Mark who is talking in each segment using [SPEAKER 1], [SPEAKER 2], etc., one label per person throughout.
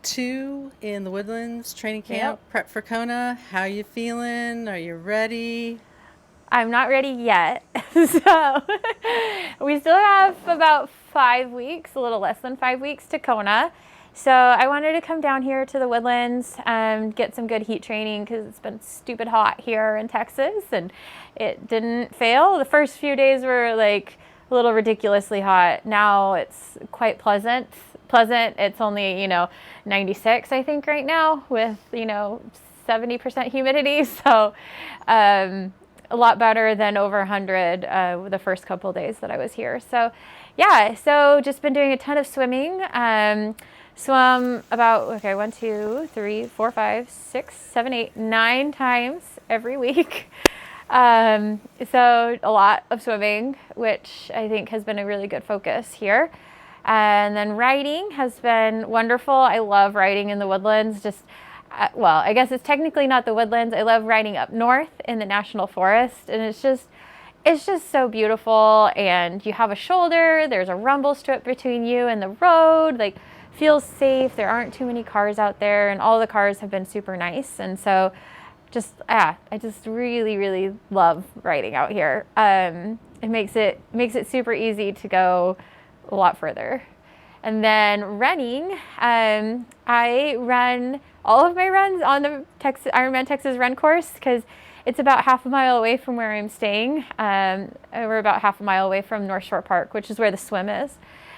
[SPEAKER 1] 2 in the Woodlands training camp, prep for Kona. How you feeling? Are you ready?
[SPEAKER 2] I'm not ready yet. So we still have about 5 weeks, a little less than 5 weeks to Kona. So I wanted to come down here to the Woodlands and get some good heat training because it's been stupid hot here in Texas and it didn't fail. The first few days were like a little ridiculously hot. Now it's quite pleasant. It's only, 96, I think, right now with, 70% humidity. So a lot better than over 100 the first couple of days that I was here. So yeah, so just been doing a ton of swimming. Swum about, 1, 2, 3, 4, 5, 6, 7, 8, 9 times every week. So a lot of swimming, which I think has been a really good focus here. And then riding has been wonderful. I love riding in the Woodlands. I guess it's technically not the Woodlands. I love riding up north in the National Forest, and it's just so beautiful. And you have a shoulder. There's a rumble strip between you and the road. Like, feels safe. There aren't too many cars out there, and all the cars have been super nice. And so, I just really, really love riding out here. It makes it super easy to go a lot further. And then running, I run all of my runs on the Ironman Texas run course because it's about half a mile away from where I'm staying. We're about half a mile away from North Shore Park, which is where the swim is.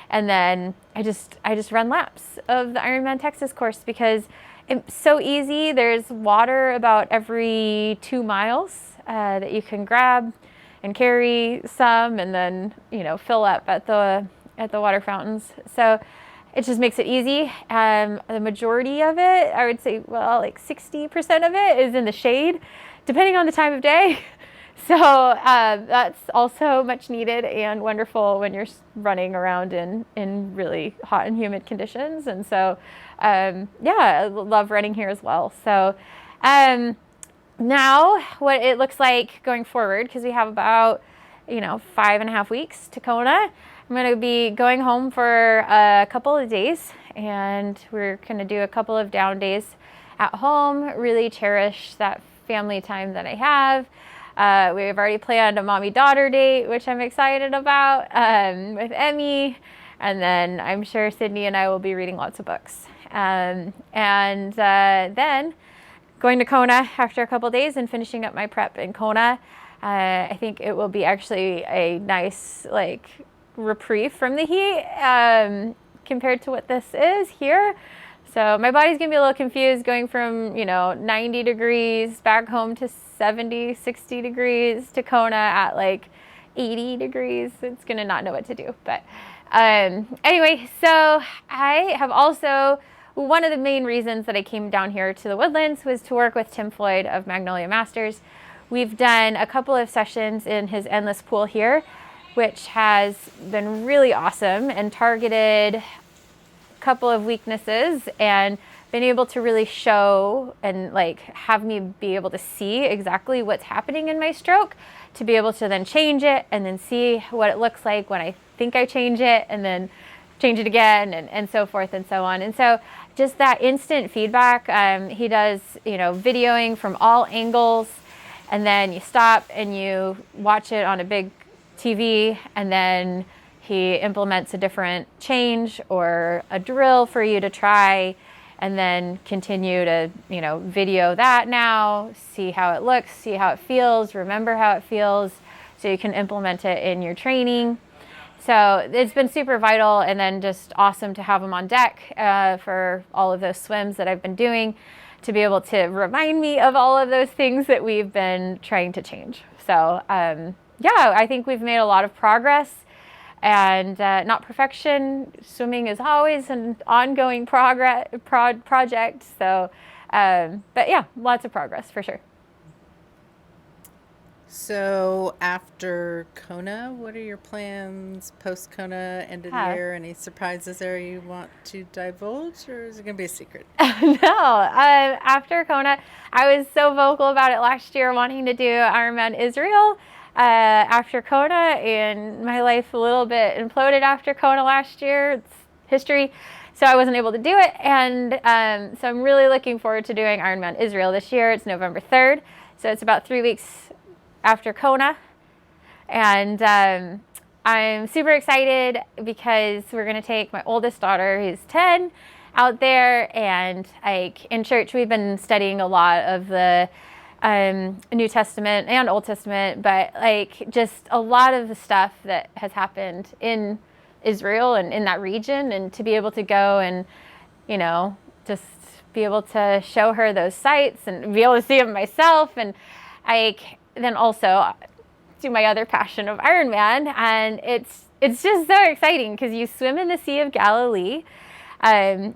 [SPEAKER 2] And then I just run laps of the Ironman Texas course because it's so easy. There's water about every 2 miles that you can grab and carry some and then, fill up at the water fountains. So it just makes it easy. The majority of it, I would say, like 60% of it is in the shade, depending on the time of day. So that's also much needed and wonderful when you're running around in really hot and humid conditions. And so, I love running here as well. So now what it looks like going forward, because we have about, 5.5 weeks to Kona, I'm going to be going home for a couple of days, and we're going to do a couple of down days at home, really cherish that family time that I have. We've already planned a mommy-daughter date, which I'm excited about, with Emmy, and then I'm sure Sydney and I will be reading lots of books. And then going to Kona after a couple of days and finishing up my prep in Kona. I think it will be actually a nice, reprieve from the heat compared to what this is here. So my body's gonna be a little confused going from 90 degrees back home to 70, 60 degrees to Kona at 80 degrees. It's gonna not know what to do. But anyway, so I have also, one of the main reasons that I came down here to the Woodlands was to work with Tim Floyd of Magnolia Masters. We've done a couple of sessions in his endless pool here, which has been really awesome and targeted a couple of weaknesses and been able to really show and have me be able to see exactly what's happening in my stroke, to be able to then change it and then see what it looks like when I think I change it and then change it again and so forth and so on. And so just that instant feedback, he does, videoing from all angles, and then you stop and you watch it on a big TV, and then he implements a different change or a drill for you to try, and then continue to, video that now, see how it looks, see how it feels, remember how it feels, so you can implement it in your training. So it's been super vital, and then just awesome to have him on deck for all of those swims that I've been doing, to be able to remind me of all of those things that we've been trying to change. So I think we've made a lot of progress, and not perfection. Swimming is always an ongoing project. So, lots of progress for sure.
[SPEAKER 1] So after Kona, what are your plans post Kona, end of the year? Any surprises there you want to divulge, or is it going to be a secret?
[SPEAKER 2] No. After Kona, I was so vocal about it last year, wanting to do Ironman Israel after Kona, and my life a little bit imploded after Kona last year. It's history. so I wasn't able to do it. And so I'm really looking forward to doing Ironman Israel this year. It's November 3rd. So it's about 3 weeks after Kona. And I'm super excited because we're going to take my oldest daughter, who's 10, out there. And like in church, we've been studying a lot of the New Testament and Old Testament, but like just a lot of the stuff that has happened in Israel and in that region, and to be able to go and, you know, just be able to show her those sites and be able to see them myself, and then also do my other passion of Ironman. And it's just so exciting because you swim in the Sea of Galilee,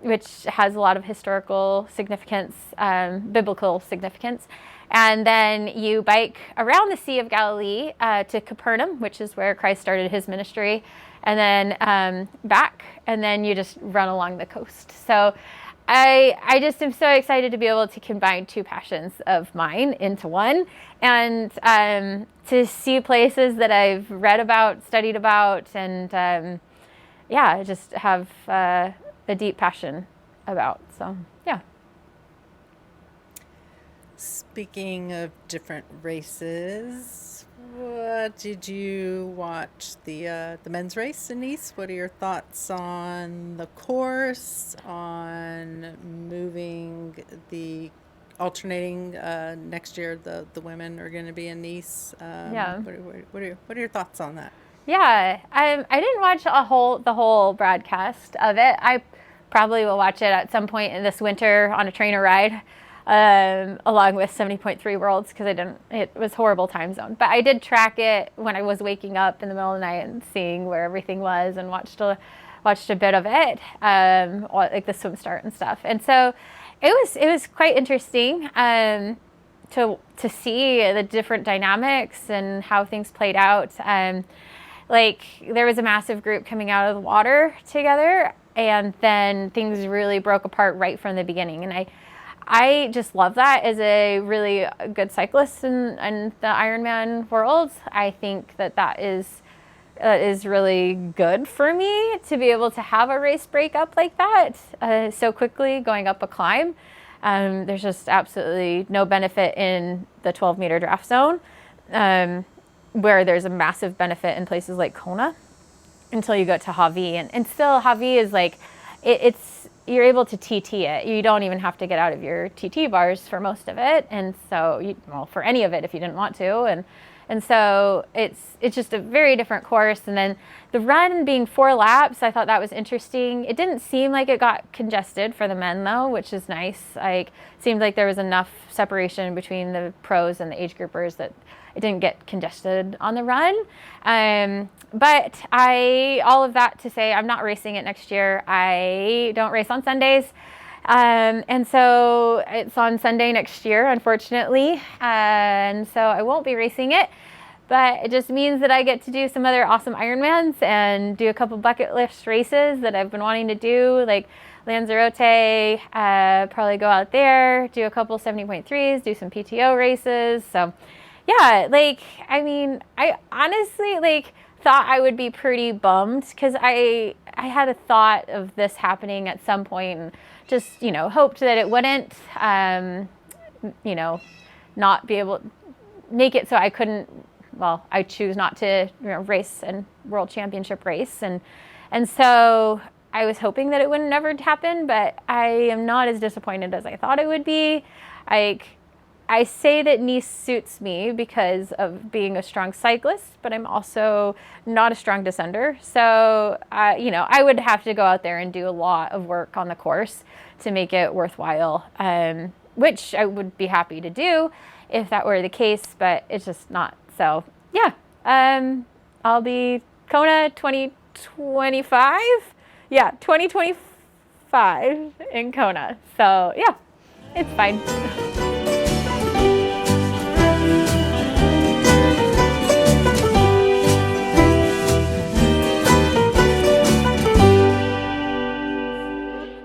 [SPEAKER 2] which has a lot of historical significance, biblical significance. And then you bike around the Sea of Galilee to Capernaum, which is where Christ started his ministry, and then back, and then you just run along the coast. So I just am so excited to be able to combine two passions of mine into one, and to see places that I've read about, studied about, and yeah, just have a deep passion about. So yeah.
[SPEAKER 1] Speaking of different races, what did you watch the men's race in Nice? What are your thoughts on the course, on moving the alternating next year? The women are going to be in Nice.
[SPEAKER 2] Yeah.
[SPEAKER 1] What are your thoughts on that?
[SPEAKER 2] Yeah, I didn't watch the whole broadcast of it. I probably will watch it at some point in this winter on a trainer ride, along with 70.3 Worlds, because it was horrible time zone. But I did track it when I was waking up in the middle of the night and seeing where everything was, and watched a bit of it, like the swim start and stuff. And so it was quite interesting to see the different dynamics and how things played out. Like there was a massive group coming out of the water together, and then things really broke apart right from the beginning. And I just love that as a really good cyclist in the Ironman world. I think that is really good for me to be able to have a race break up like that so quickly going up a climb. There's just absolutely no benefit in the 12-meter draft zone, where there's a massive benefit in places like Kona until you go to Hawi. And still Hawi is like, it's you're able to TT it. You don't even have to get out of your TT bars for most of it. And so, for any of it if you didn't want to. And so it's just a very different course. And then the run being 4 laps, I thought that was interesting. It didn't seem like it got congested for the men though, which is nice. Like, it seemed like there was enough separation between the pros and the age groupers that it didn't get congested on the run. But all of that to say, I'm not racing it next year. I don't race on Sundays. And so it's on Sunday next year, unfortunately. And so I won't be racing it, but it just means that I get to do some other awesome Ironmans and do a couple bucket list races that I've been wanting to do, like Lanzarote, probably go out there, do a couple 70.3s, do some PTO races. So yeah, I honestly thought I would be pretty bummed, because I had a thought of this happening at some point, and just, hoped that it wouldn't, not be able to make it so I couldn't, I choose not to race and World Championship race. And so I was hoping that it would never happen, but I am not as disappointed as I thought it would be. I say that Nice suits me because of being a strong cyclist, but I'm also not a strong descender. So, I would have to go out there and do a lot of work on the course to make it worthwhile, which I would be happy to do if that were the case, but it's just not. So, yeah, I'll be Kona 2025. Yeah, 2025 in Kona. So, yeah, it's fine.